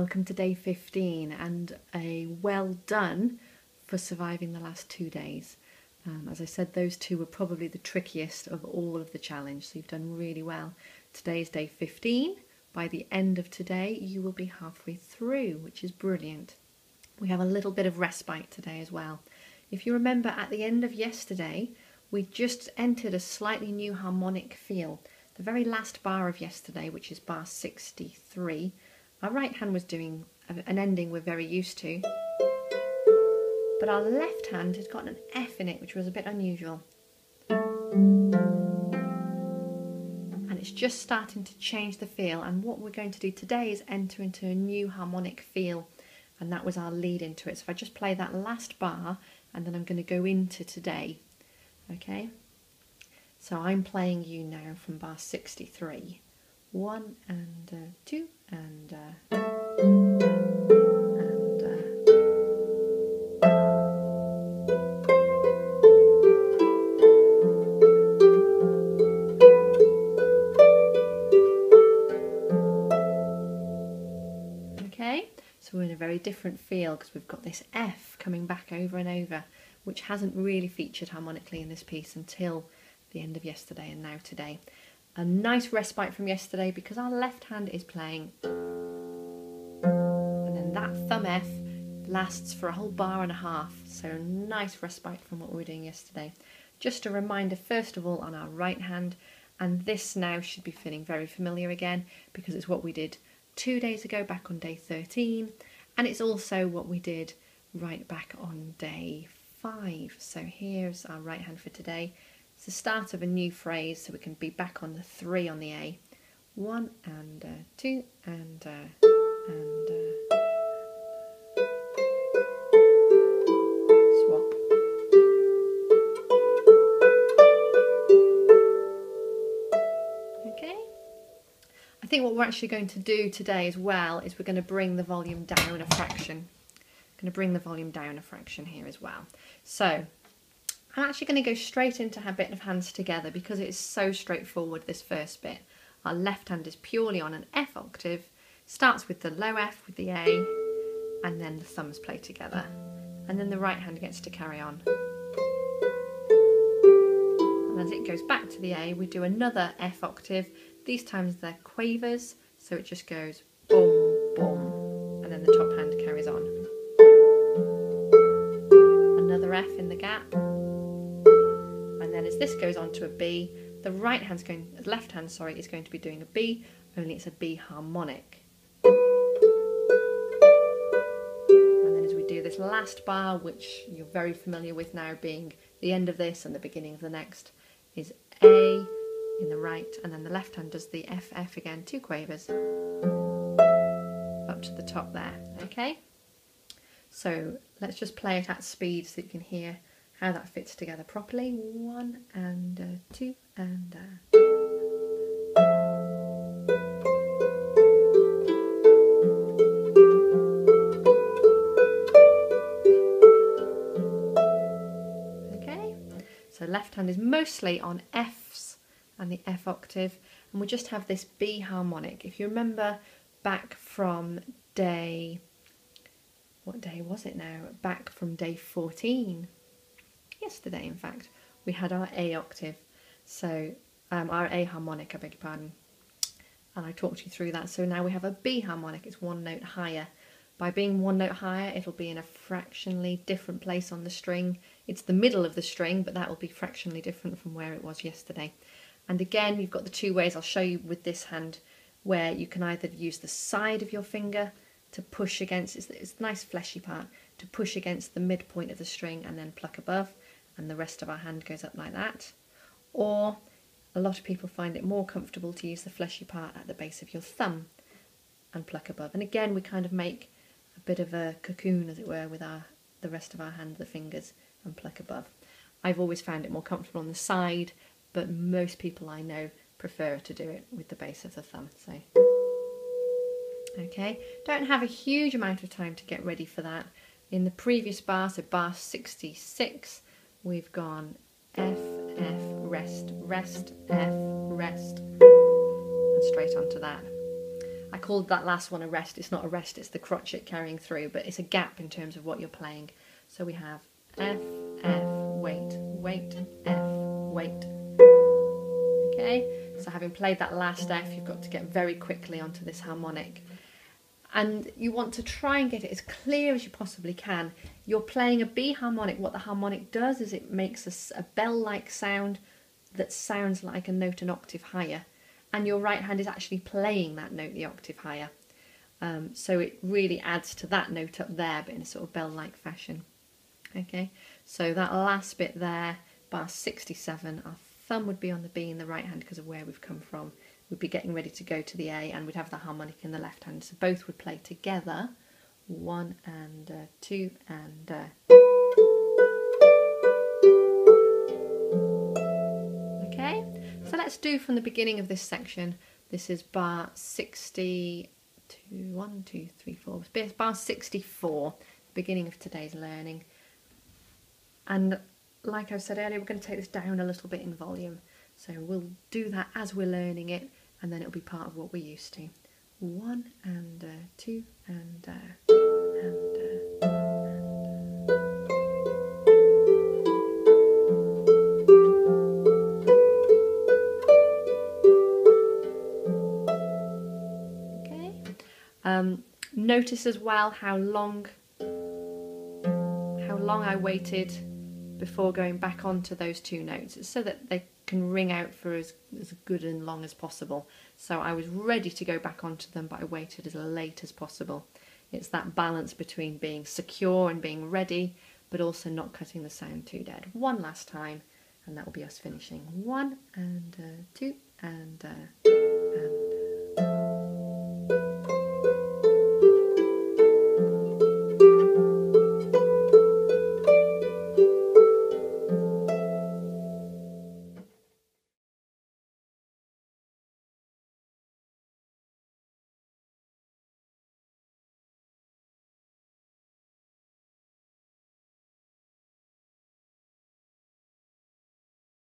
welcome to day 15 and a well done for surviving the last 2 days. As I said, those two were probably the trickiest of all of the challenge, so you've done really well. Today is day 15. By the end of today you will be halfway through, which is brilliant. We have a little bit of respite today as well. If you remember, at the end of yesterday we just entered a slightly new harmonic feel. The very last bar of yesterday, which is bar 63, our right hand was doing an ending we're very used to, but our left hand has got an F in it, which was a bit unusual. And it's just starting to change the feel, and what we're going to do today is enter into a new harmonic feel, and that was our lead into it. So if I just play that last bar, and then I'm going to go into today, okay? So I'm playing you now from bar 63. 1 and 2 and okay, so we're in a very different feel because we've got this F coming back over and over, which hasn't really featured harmonically in this piece until the end of yesterday and now today. A nice respite from yesterday because our left hand is playing, and then that thumb F lasts for a whole bar and a half, so a nice respite from what we were doing yesterday. Just a reminder first of all on our right hand, and this now should be feeling very familiar again because it's what we did 2 days ago back on day 13, and it's also what we did right back on day 5. So here's our right hand for today. It's the start of a new phrase, so we can be back on the 3 on the A. 1 and 2 and swap. Okay. I think what we're actually going to do today as well is we're going to bring the volume down a fraction. I'm going to bring the volume down a fraction here as well. So I'm actually going to go straight into a bit of hands together because it's so straightforward, this first bit. Our left hand is purely on an F octave, starts with the low F with the A, and then the thumbs play together. And then the right hand gets to carry on. And as it goes back to the A, we do another F octave. These times they're quavers, so it just goes boom, boom, and then the top hand carries on. Another F in the gap. And then as this goes on to a B, the left hand is going to be doing a B, only it's a B harmonic. And then as we do this last bar, which you're very familiar with now being the end of this and the beginning of the next, is A in the right, and then the left hand does the F, F again, 2 quavers, up to the top there, okay? So let's just play it at speed so you can hear how that fits together properly. 1 and 2 and okay, so left hand is mostly on Fs and the F octave, and we just have this B harmonic. If you remember back from day, what day was it now? Back from day 14. Yesterday, in fact, we had our A octave, so our A harmonic, I beg your pardon, and I talked you through that. So now we have a B harmonic, it's 1 note higher. By being 1 note higher, it'll be in a fractionally different place on the string. It's the middle of the string, but that will be fractionally different from where it was yesterday. And again, you've got the 2 ways I'll show you with this hand, where you can either use the side of your finger to push against, it's the nice fleshy part, to push against the midpoint of the string and then pluck above, and the rest of our hand goes up like that. Or a lot of people find it more comfortable to use the fleshy part at the base of your thumb and pluck above. And again, we kind of make a bit of a cocoon, as it were, with the rest of our hand, the fingers, and pluck above. I've always found it more comfortable on the side, but most people I know prefer to do it with the base of the thumb. So, okay, don't have a huge amount of time to get ready for that. In the previous bar, so bar 66, we've gone F, F, rest, rest, F, rest, and straight onto that. I called that last one a rest. It's not a rest, it's the crotchet carrying through, but it's a gap in terms of what you're playing. So we have F, F, wait, wait, F, wait. Okay, so having played that last F, you've got to get very quickly onto this harmonic. And you want to try and get it as clear as you possibly can. You're playing a B harmonic. What the harmonic does is it makes a bell-like sound that sounds like a note an octave higher. And your right hand is actually playing that note the octave higher. So it really adds to that note up there, but in a sort of bell-like fashion. Okay, so that last bit there, bar 67, our thumb would be on the B in the right hand because of where we've come from. We'd be getting ready to go to the A, and we'd have the harmonic in the left hand. So both would play together. 1 and 2 and... Okay, so let's do from the beginning of this section. This is bar 62, 1, 2, 3, 4. It's bar 64, beginning of today's learning. And like I said earlier, we're going to take this down a little bit in volume. So we'll do that as we're learning it, and then it'll be part of what we're used to. 1 and 2 and okay. Notice as well how long I waited before going back onto those two notes. It's so that they can ring out for as good and long as possible. So I was ready to go back onto them, but I waited as late as possible. It's that balance between being secure and being ready, but also not cutting the sound too dead. One last time, and that will be us finishing. 1 and 2 and